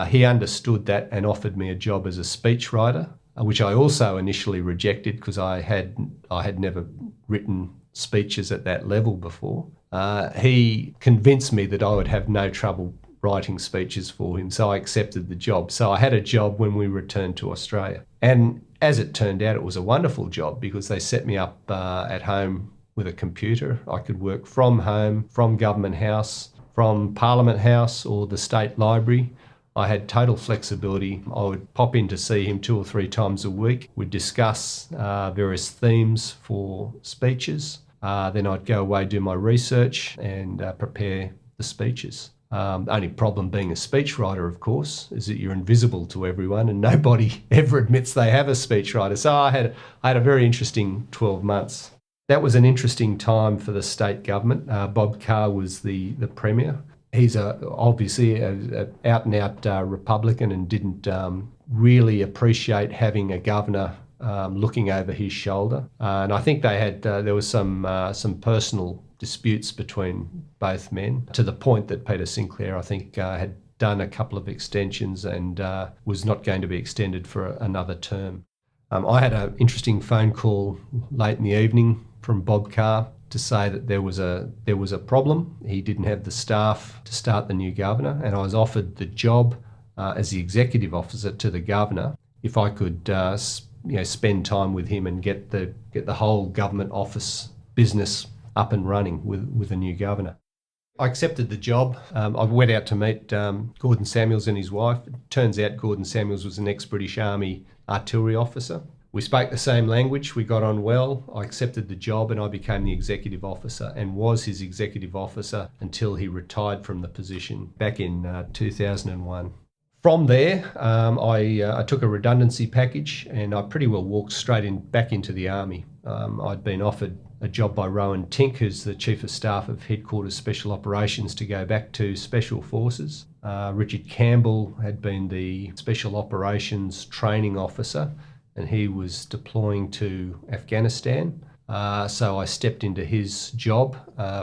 He understood that and offered me a job as a speechwriter, which I also initially rejected because I had never written speeches at that level before. He convinced me that I would have no trouble writing speeches for him, so I accepted the job. So I had a job when we returned to Australia. And as it turned out, it was a wonderful job because they set me up at home with a computer. I could work from home, from Government House, from Parliament House or the State Library. I had total flexibility. I would pop in to see him 2 or 3 times a week. We'd discuss various themes for speeches. Then I'd go away, do my research and prepare the speeches. The only problem being a speechwriter, of course, is that you're invisible to everyone and nobody ever admits they have a speechwriter. So I had a very interesting 12 months. That was an interesting time for the state government. Bob Carr was the Premier. He's obviously an out-and-out Republican and didn't really appreciate having a governor looking over his shoulder. And I think there was some personal disputes between both men, to the point that Peter Sinclair, I think, had done a couple of extensions and was not going to be extended for another term. I had an interesting phone call late in the evening from Bob Carr to say that there was a problem. He didn't have the staff to start the new governor, and I was offered the job as the executive officer to the governor if I could spend time with him and get the whole government office business up and running with a new governor. I accepted the job. I went out to meet Gordon Samuels and his wife. It turns out Gordon Samuels was an ex-British Army artillery officer. We spoke the same language, we got on well. I accepted the job and I became the executive officer and was his executive officer until he retired from the position back in 2001. From there, I took a redundancy package and I pretty well walked straight back into the Army. I'd been offered a job by Rowan Tink, who's the Chief of Staff of Headquarters Special Operations, to go back to Special Forces. Richard Campbell had been the Special Operations Training Officer and he was deploying to Afghanistan. So I stepped into his job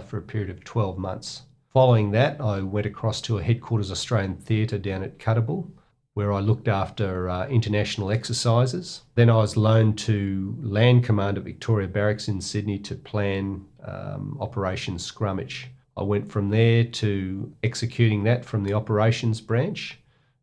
for a period of 12 months. Following that, I went across to a Headquarters Australian Theatre down at Cuttable, where I looked after international exercises. Then I was loaned to Land Command at Victoria Barracks in Sydney to plan Operation Scrummage. I went from there to executing that from the operations branch,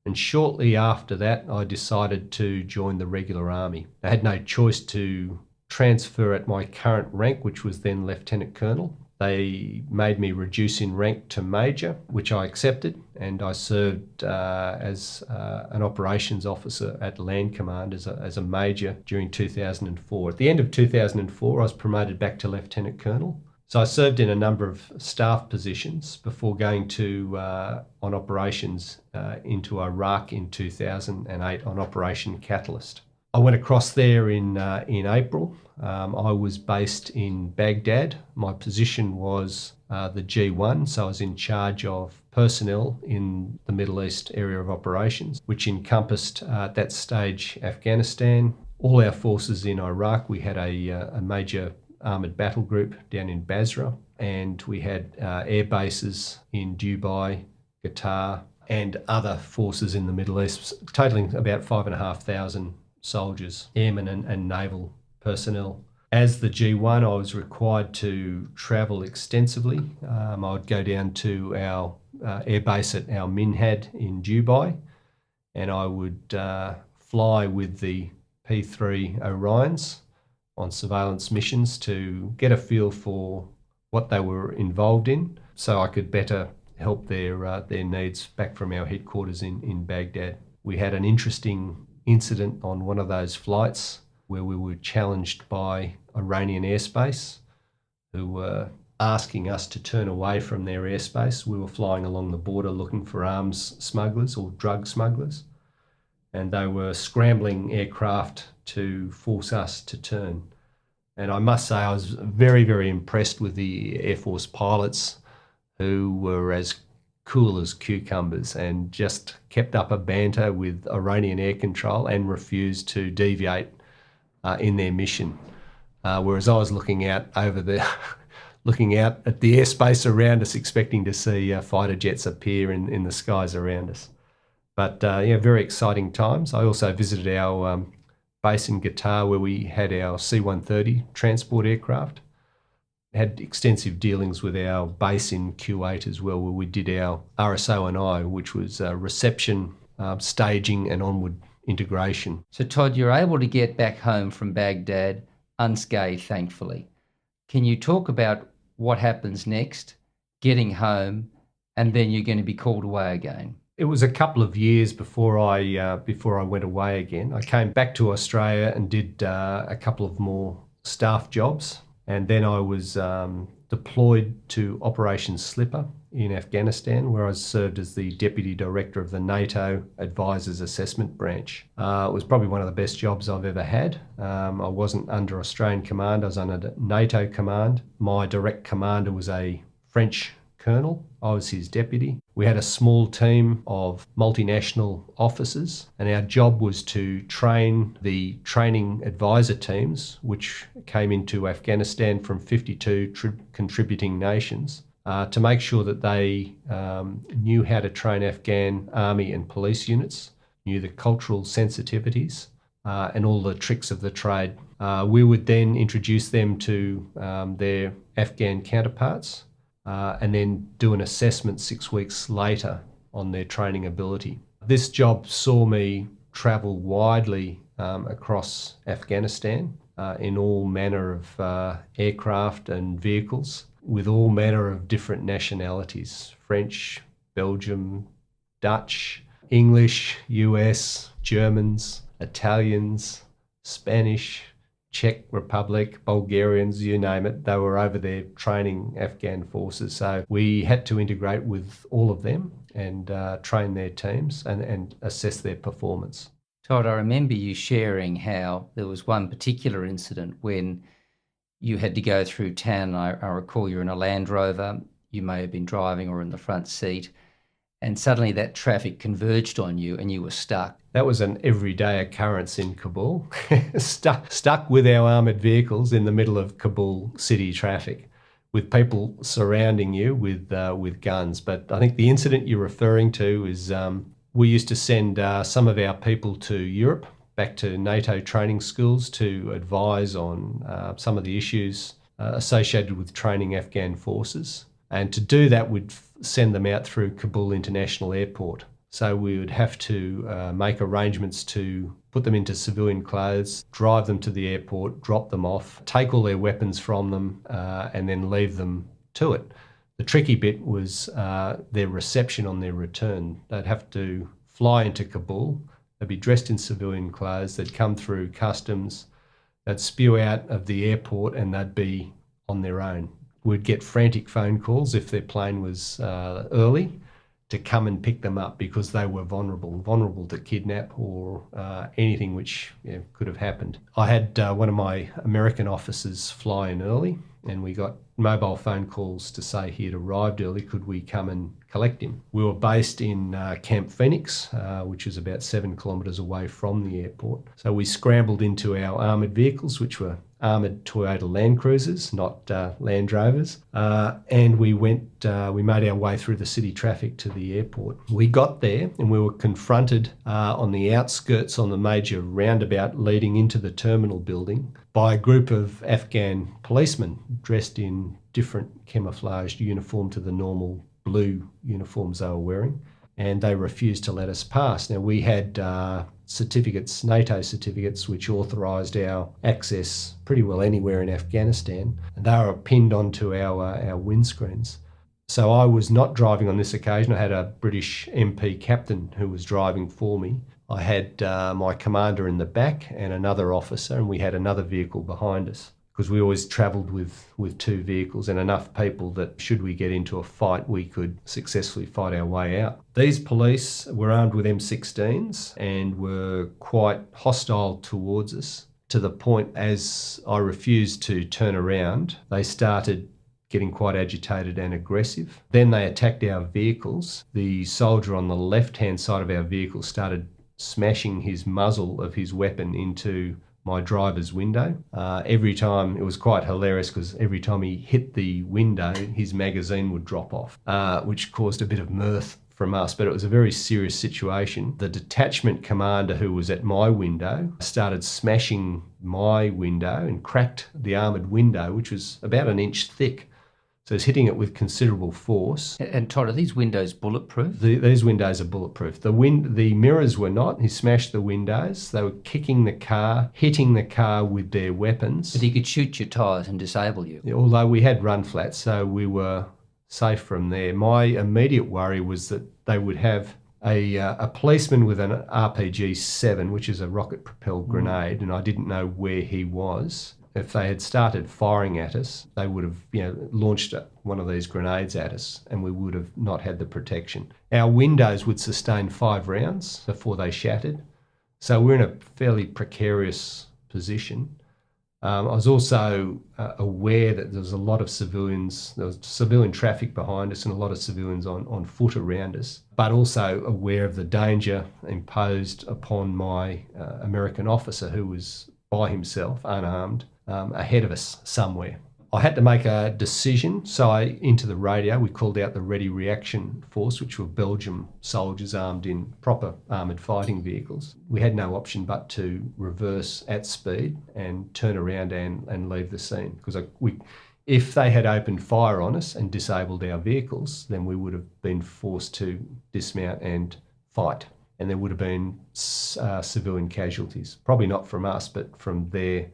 and shortly after that I decided to join the regular army. I had no choice to transfer at my current rank, which was then Lieutenant Colonel. They made me reduce in rank to Major, which I accepted, and I served as an operations officer at Land Command as a Major during 2004. At the end of 2004, I was promoted back to Lieutenant Colonel. So I served in a number of staff positions before going to on operations into Iraq in 2008 on Operation Catalyst. I went across there in April. I was based in Baghdad. My position was the G1, so I was in charge of personnel in the Middle East area of operations, which encompassed at that stage Afghanistan, all our forces in Iraq. We had a major armoured battle group down in Basra, and we had air bases in Dubai, Qatar, and other forces in the Middle East, totaling about 5,500 soldiers, airmen and naval personnel. As the G1, I was required to travel extensively. I would go down to our air base at our Minhad in Dubai, and I would fly with the P3 Orions on surveillance missions to get a feel for what they were involved in, so I could better help their needs back from our headquarters in Baghdad. We had an interesting incident on one of those flights where we were challenged by Iranian airspace, who were asking us to turn away from their airspace. We were flying along the border looking for arms smugglers or drug smugglers, and they were scrambling aircraft to force us to turn. And I must say I was very, very impressed with the Air Force pilots, who were as cool as cucumbers and just kept up a banter with Iranian air control and refused to deviate in their mission. Whereas I was looking out over the, looking out at the airspace around us, expecting to see fighter jets appear in the skies around us. But yeah, very exciting times. I also visited our base in Qatar, where we had our C-130 transport aircraft. Had extensive dealings with our base in Kuwait as well, where we did our RSO&I, which was reception, staging and onward integration. So Todd, you're able to get back home from Baghdad unscathed, thankfully. Can you talk about what happens next, getting home, and then you're going to be called away again? It was a couple of years before I went away again. I came back to Australia and did a couple of more staff jobs, and then I was deployed to Operation Slipper in Afghanistan, where I served as the Deputy Director of the NATO Advisors Assessment Branch. It was probably one of the best jobs I've ever had. I wasn't under Australian command, I was under NATO command. My direct commander was a French colonel. I was his deputy. We had a small team of multinational officers, and our job was to train the training advisor teams, which came into Afghanistan from 52 contributing nations, to make sure that they knew how to train Afghan army and police units, knew the cultural sensitivities, and all the tricks of the trade. We would then introduce them to their Afghan counterparts, and then do an assessment 6 weeks later on their training ability. This job saw me travel widely across Afghanistan in all manner of aircraft and vehicles with all manner of different nationalities: French, Belgium, Dutch, English, US, Germans, Italians, Spanish, Czech Republic, Bulgarians, you name it. They were over there training Afghan forces. So we had to integrate with all of them and train their teams and assess their performance. Todd, I remember you sharing how there was one particular incident when you had to go through town. I recall you're in a Land Rover, you may have been driving or in the front seat, and suddenly that traffic converged on you and you were stuck. That was an everyday occurrence in Kabul, stuck with our armoured vehicles in the middle of Kabul city traffic, with people surrounding you with guns. But I think the incident you're referring to is We used to send some of our people to Europe, back to NATO training schools to advise on some of the issues associated with training Afghan forces. And to do that, we'd send them out through Kabul International Airport. So we would have to make arrangements to put them into civilian clothes, drive them to the airport, drop them off, take all their weapons from them, and then leave them to it. The tricky bit was their reception on their return. They'd have to fly into Kabul. They'd be dressed in civilian clothes. They'd come through customs. They'd spew out of the airport and they'd be on their own. We'd get frantic phone calls if their plane was early to come and pick them up because they were vulnerable to kidnap or anything which could have happened. I had one of my American officers fly in early, and we got mobile phone calls to say he had arrived early. Could we come and collect him? We were based in Camp Phoenix, which is about 7 kilometres away from the airport. So we scrambled into our armoured vehicles, which were armoured Toyota Land Cruisers, not Land Rovers, and we made our way through the city traffic to the airport. We got there and we were confronted on the outskirts on the major roundabout leading into the terminal building by a group of Afghan policemen dressed in different camouflaged uniform to the normal blue uniforms they were wearing, and they refused to let us pass. Now, we had certificates, NATO certificates, which authorised our access pretty well anywhere in Afghanistan, and they were pinned onto our windscreens. So I was not driving on this occasion. I had a British MP captain who was driving for me. I had my commander in the back and another officer, and we had another vehicle behind us, because we always travelled with 2 vehicles and enough people that should we get into a fight, we could successfully fight our way out. These police were armed with M16s and were quite hostile towards us, to the point as I refused to turn around, they started getting quite agitated and aggressive. Then they attacked our vehicles. The soldier on the left-hand side of our vehicle started smashing his muzzle of his weapon into my driver's window. Every time, it was quite hilarious because every time he hit the window, his magazine would drop off, which caused a bit of mirth from us, but it was a very serious situation. The detachment commander who was at my window started smashing my window and cracked the armoured window, which was about an inch thick. So it's hitting it with considerable force. And Todd, are these windows bulletproof? These windows are bulletproof. The mirrors were not. He smashed the windows. They were kicking the car, hitting the car with their weapons. But he could shoot your tyres and disable you. Although we had run flats, so we were safe from there. My immediate worry was that they would have a policeman with an RPG-7, which is a rocket-propelled grenade, and I didn't know where he was. If they had started firing at us, they would have launched one of these grenades at us, and we would have not had the protection. Our windows would sustain 5 rounds before they shattered, so we're in a fairly precarious position. I was also aware that there was a lot of civilians, there was civilian traffic behind us and a lot of civilians on foot around us, but also aware of the danger imposed upon my American officer, who was by himself, unarmed, ahead of us somewhere. I had to make a decision, so into the radio, we called out the Ready Reaction Force, which were Belgian soldiers armed in proper armoured fighting vehicles. We had no option but to reverse at speed and turn around and leave the scene, because if they had opened fire on us and disabled our vehicles, then we would have been forced to dismount and fight, and there would have been civilian casualties, probably not from us, but from their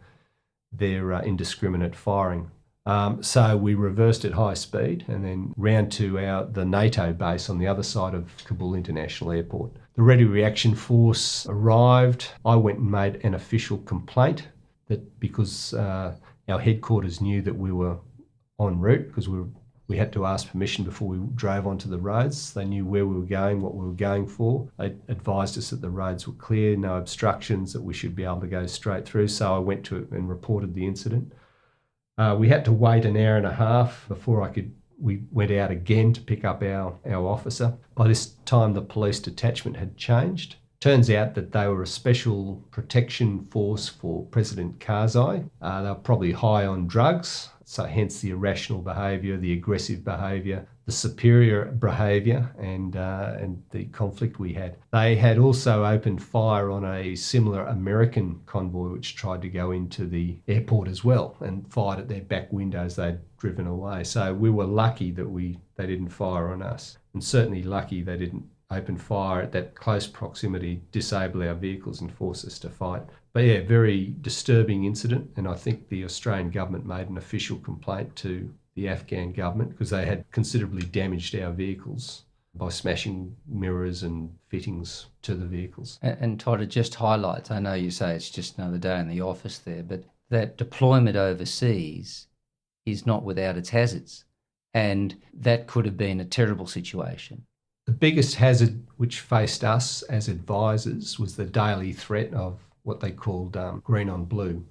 indiscriminate firing. So we reversed at high speed and then ran to the NATO base on the other side of Kabul International Airport. The Ready Reaction Force arrived. I went and made an official complaint that because our headquarters knew that we were en route, because we had to ask permission before we drove onto the roads. They knew where we were going, what we were going for. They advised us that the roads were clear, no obstructions, that we should be able to go straight through. So I went to it and reported the incident. We had to wait an hour and a half before we went out again to pick up our officer. By this time, the police detachment had changed. Turns out that they were a special protection force for President Karzai. They were probably high on drugs, so hence the irrational behaviour, the aggressive behaviour, the superior behaviour and the conflict we had. They had also opened fire on a similar American convoy which tried to go into the airport as well and fired at their back windows. They'd driven away. So we were lucky that they didn't fire on us, and certainly lucky they didn't open fire at that close proximity, disable our vehicles and force us to fight. But yeah, very disturbing incident, and I think the Australian government made an official complaint to the Afghan government because they had considerably damaged our vehicles by smashing mirrors and fittings to the vehicles. And Todd, it just highlights, I know you say it's just another day in the office there, but that deployment overseas is not without its hazards, and that could have been a terrible situation. The biggest hazard which faced us as advisors was the daily threat of what they called green on blue.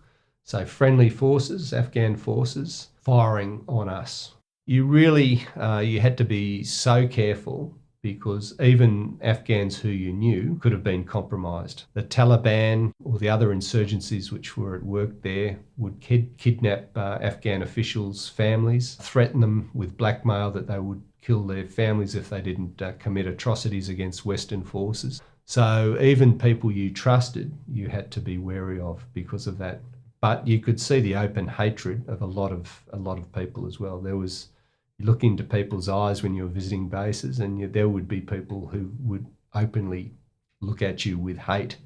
So friendly forces, Afghan forces, firing on us. You really, you had to be so careful because even Afghans who you knew could have been compromised. The Taliban or the other insurgencies which were at work there would kidnap Afghan officials' families, threaten them with blackmail that they would kill their families if they didn't commit atrocities against Western forces. So even people you trusted, you had to be wary of because of that. But you could see the open hatred of a lot of people as well. You look into people's eyes when you were visiting bases, and there would be people who would openly look at you with hate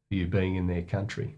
for you being in their country.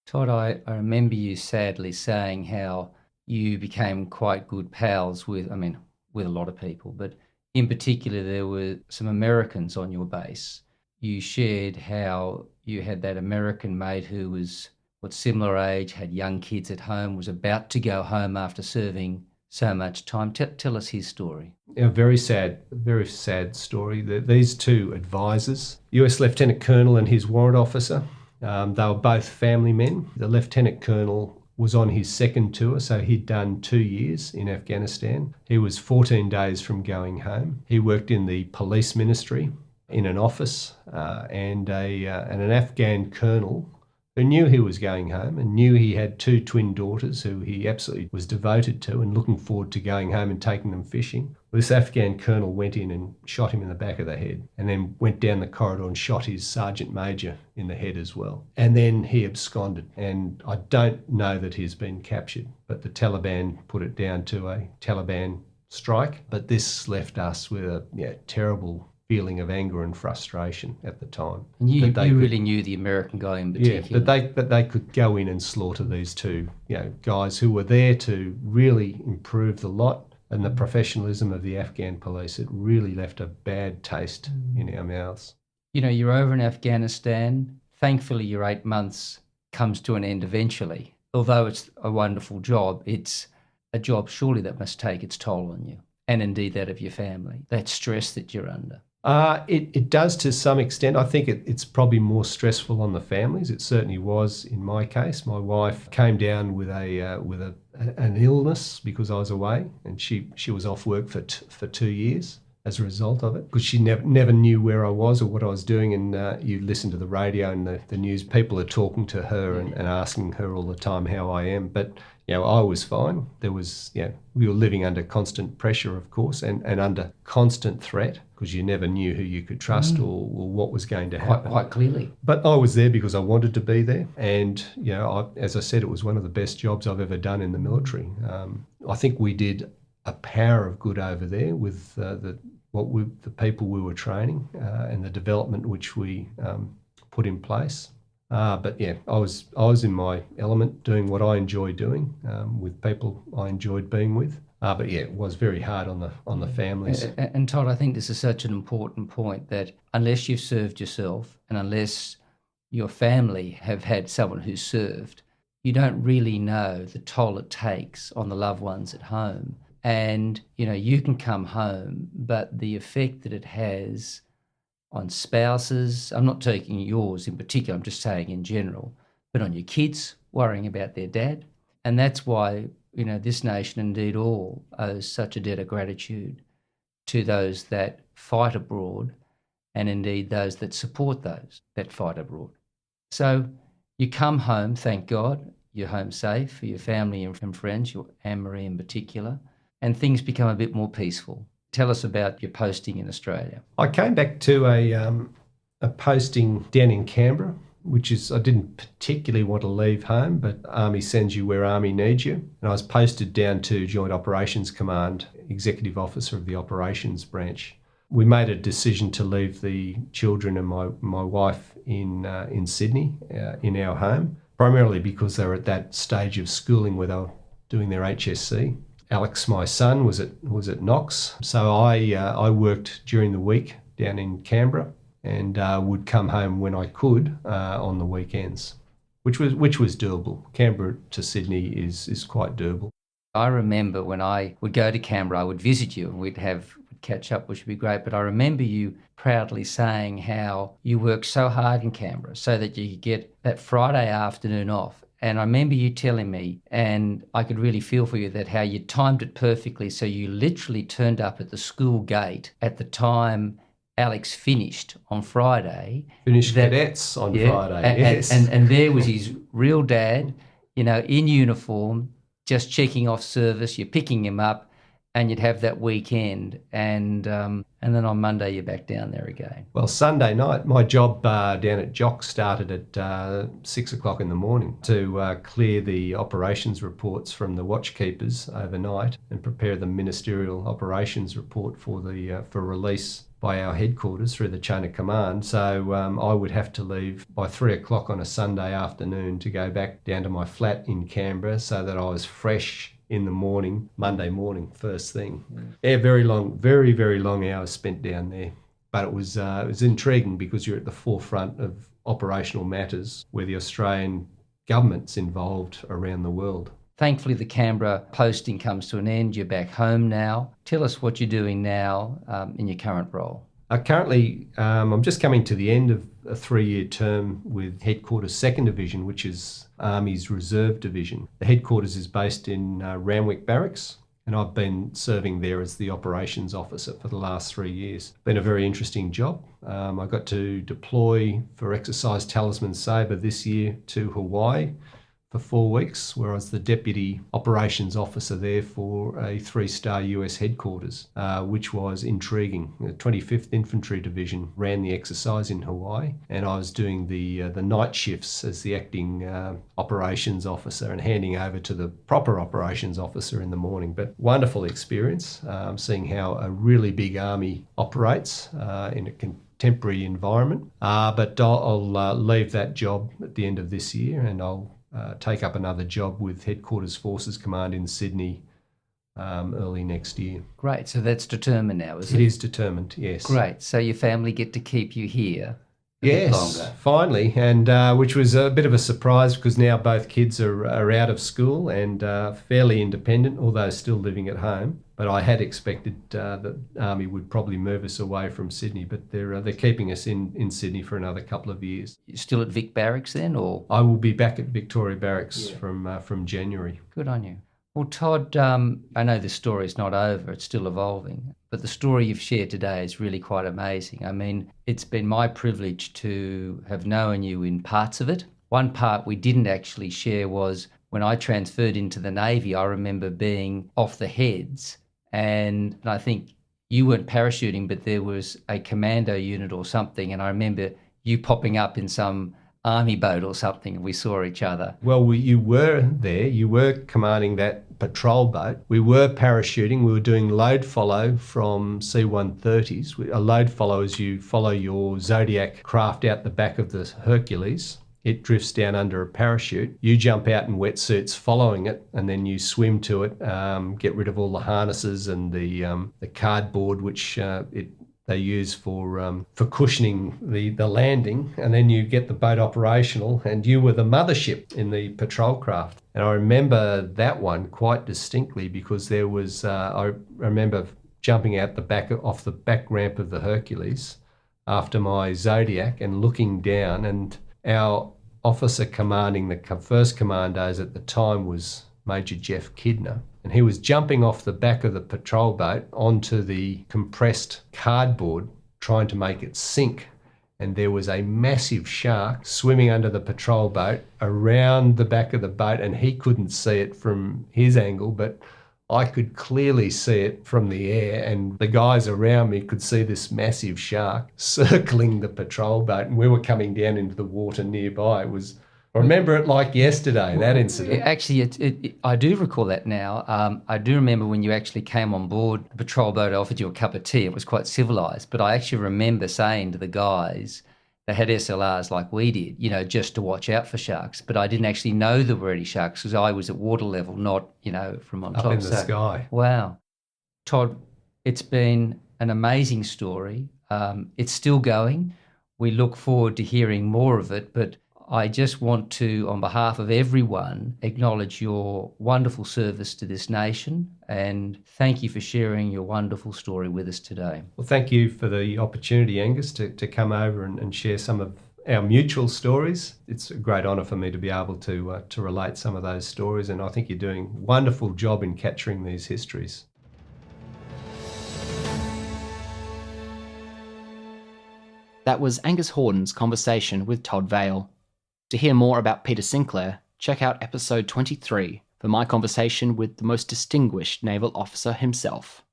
Todd, I remember you sadly saying how you became quite good pals with a lot of people, but in particular there were some Americans on your base. You shared how you had that American mate who was similar age, had young kids at home, was about to go home after serving so much time. Tell us his story. A very sad story. These two advisors, US Lieutenant Colonel and his warrant officer, they were both family men. The Lieutenant Colonel was on his second tour, so he'd done 2 years in Afghanistan. He was 14 days from going home. He worked in the police ministry in an office, and an Afghan colonel who knew he was going home and knew he had 2 twin daughters who he absolutely was devoted to and looking forward to going home and taking them fishing. This Afghan colonel went in and shot him in the back of the head, and then went down the corridor and shot his sergeant major in the head as well. And then he absconded, and I don't know that he's been captured, but the Taliban put it down to a Taliban strike. But this left us with a terrible feeling of anger and frustration at the time. And you really knew the American guy in particular. Yeah, but they could go in and slaughter these two, guys who were there to really improve the lot and the professionalism of the Afghan police. It really left a bad taste in our mouths. You're over in Afghanistan. Thankfully, your 8 months comes to an end eventually. Although it's a wonderful job, it's a job surely that must take its toll on you, and indeed that of your family, that stress that you're under. It does to some extent. I think it's probably more stressful on the families. It certainly was in my case. My wife came down with an illness because I was away, and she was off work for 2 years as a result of it, because she never knew where I was or what I was doing. And you listen to the radio and the news, people are talking to her and asking her all the time how I am. But I was fine. There was, we were living under constant pressure, of course, and under constant threat, because you never knew who you could trust or what was going to happen. Quite clearly. But I was there because I wanted to be there. And, as I said, it was one of the best jobs I've ever done in the military. I think we did a power of good over there with the people we were training and the development which we put in place. But I was in my element, doing what I enjoy doing with people I enjoyed being with. But it was very hard on the families. And Todd, I think this is such an important point, that unless you've served yourself and unless your family have had someone who's served, you don't really know the toll it takes on the loved ones at home. And you can come home, but the effect that it has on spouses, I'm not taking yours in particular, I'm just saying in general, but on your kids worrying about their dad. And that's why, this nation, indeed all, owes such a debt of gratitude to those that fight abroad, and indeed those that support those that fight abroad. So you come home, thank God, you're home safe for your family and friends, your Anne-Marie in particular, and things become a bit more peaceful. Tell us about your posting in Australia. I came back to a posting down in Canberra, which is, I didn't particularly want to leave home, but Army sends you where Army needs you. And I was posted down to Joint Operations Command, Executive Officer of the Operations Branch. We made a decision to leave the children and my wife in Sydney, in our home, primarily because they were at that stage of schooling where they were doing their HSC. Alex, my son, was at Knox, so I worked during the week down in Canberra and would come home when I could on the weekends, which was doable. Canberra to Sydney is quite doable. I remember when I would go to Canberra, I would visit you and we'd catch up, which would be great. But I remember you proudly saying how you worked so hard in Canberra so that you could get that Friday afternoon off. And I remember you telling me, and I could really feel for you, that how you timed it perfectly. So you literally turned up at the school gate at the time Alex finished on Friday. Finished cadets on Friday, yes. And there was his real dad, in uniform, just checking off service. You're picking him up, and you'd have that weekend, and then on Monday you're back down there again. Well, Sunday night, my job down at Jock started at 6 o'clock in the morning to clear the operations reports from the watchkeepers overnight and prepare the ministerial operations report for release by our headquarters through the chain of command. So I would have to leave by 3 o'clock on a Sunday afternoon to go back down to my flat in Canberra so that I was fresh in the morning, Monday morning, first thing. Yeah, very long, very, very long hours spent down there. But it was intriguing because you're at the forefront of operational matters where the Australian government's involved around the world. Thankfully, the Canberra posting comes to an end. You're back home now. Tell us what you're doing now in your current role. Currently, I'm just coming to the end of a 3-year term with Headquarters 2nd Division, which is Army's Reserve Division. The headquarters is based in Randwick Barracks, and I've been serving there as the operations officer for the last 3 years. Been a very interesting job. I got to deploy for Exercise Talisman Sabre this year to Hawaii for 4 weeks, where I was the Deputy Operations Officer there for a 3-star US headquarters, which was intriguing. The 25th Infantry Division ran the exercise in Hawaii, and I was doing the night shifts as the acting operations officer and handing over to the proper operations officer in the morning. But wonderful experience, seeing how a really big army operates in a contemporary environment. But I'll leave that job at the end of this year, and I'll take up another job with Headquarters Forces Command in Sydney early next year. Great. So that's determined now, is it? It is determined, yes. Great. So your family get to keep you here a bit longer. Finally, and which was a bit of a surprise because now both kids are out of school and fairly independent, although still living at home. But I had expected that Army would probably move us away from Sydney, but they're keeping us in Sydney for another couple of years. You're still at Vic Barracks then, or? I will be back at Victoria Barracks from January. Good on you. Well, Todd, I know the story's not over, it's still evolving, but the story you've shared today is really quite amazing. I mean, it's been my privilege to have known you in parts of it. One part we didn't actually share was when I transferred into the Navy, I remember being off the heads, and I think you weren't parachuting, but there was a commando unit or something, and I remember you popping up in some army boat or something, and we saw each other. Well, you were there. You were commanding that patrol boat. We were parachuting. We were doing load follow from C-130s. A load follow is you follow your Zodiac craft out the back of the Hercules. It drifts down under a parachute. You jump out in wetsuits following it, and then you swim to it, get rid of all the harnesses and the cardboard, which they use for cushioning the landing, and then you get the boat operational, and you were the mothership in the patrol craft. And I remember that one quite distinctly because there was, I remember jumping out off the back ramp of the Hercules after my Zodiac and looking down, and our officer commanding the first commandos at the time was Major Jeff Kidner, and he was jumping off the back of the patrol boat onto the compressed cardboard trying to make it sink, and there was a massive shark swimming under the patrol boat around the back of the boat, and he couldn't see it from his angle, but I could clearly see it from the air, and the guys around me could see this massive shark circling the patrol boat, and we were coming down into the water nearby. I remember it like yesterday, that incident. Actually, I do recall that now. I do remember when you actually came on board, the patrol boat offered you a cup of tea. It was quite civilised, but I actually remember saying to the guys, they had SLRs like we did, you know, just to watch out for sharks. But I didn't actually know there were any sharks because I was at water level, not, you know, from on top. Up in the sky. Wow. Todd, it's been an amazing story. It's still going. We look forward to hearing more of it, but I just want to, on behalf of everyone, acknowledge your wonderful service to this nation and thank you for sharing your wonderful story with us today. Well, thank you for the opportunity, Angus, to come over and share some of our mutual stories. It's a great honour for me to be able to relate some of those stories, and I think you're doing a wonderful job in capturing these histories. That was Angus Hordern's conversation with Todd Vail. To hear more about Peter Sinclair, check out episode 23 for my conversation with the most distinguished naval officer himself.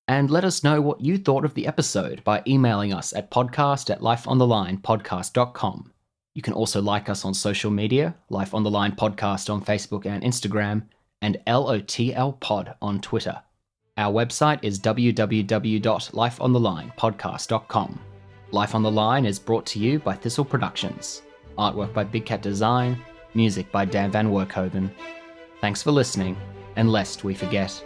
And let us know what you thought of the episode by emailing us at podcast@lifeonthelinepodcast.com. You can also like us on social media, Life on the Line Podcast on Facebook and Instagram, and LOTL Pod on Twitter. Our website is www.lifeonthelinepodcast.com. Life on the Line is brought to you by Thistle Productions. Artwork by Big Cat Design, music by Dan Van Werkhoven. Thanks for listening, and lest we forget.